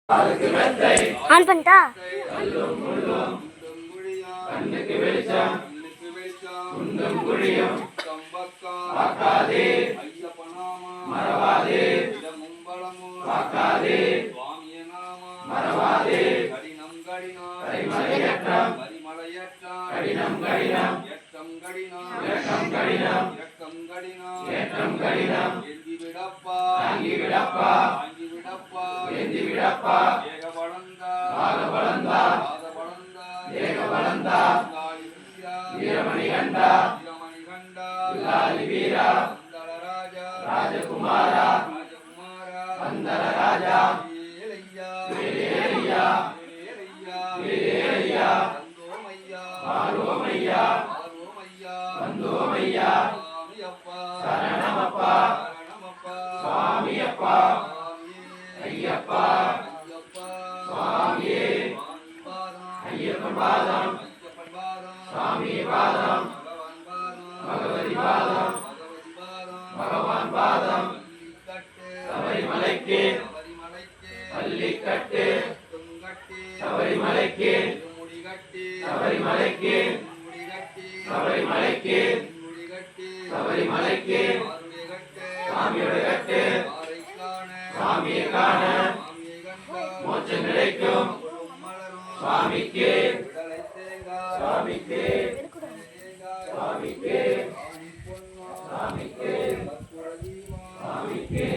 on பண்ணிட்டா கண்ணுக்கு வெளிச்சம் குண்டும் குழியும் பார்க்காதே மறவாதே பார்க்காதே மறவாதே கரிமலையற்றம் கடினம் கடினம் ஏற்றம் கடினம் ஏற்றம் கடினம் ஏந்தி விடப்பா ஏந்தி விடப்பா ஏகபலந்தா ஏகபலந்தா வீரமணி கண்டா லாலி வீரா ராஜகுமாரா வந்தர ராஜா வேலையா வேலையா ஆரோமையா வந்தோமையா சரணமப்பா சுவாமியப்பா ஐயப்பா சுவாமியே ஐயப்பன் பாதம் சுவாமி பாதம் பகவதி பாதம் பகவான் பாதம் சபரிமலைக்கு பள்ளிக்கட்டு சபரிமலைக்கு சபரிமலைக்கு சபரிமலைக்கு சபரிமலைக்கு சாமியோட கட்டு சாமியை காண மோட்சம் கிடைக்கும் சுவாமிக்கு சுவாமிக்கு சுவாமிக்கு சுவாமிக்கு சுவாமிக்கு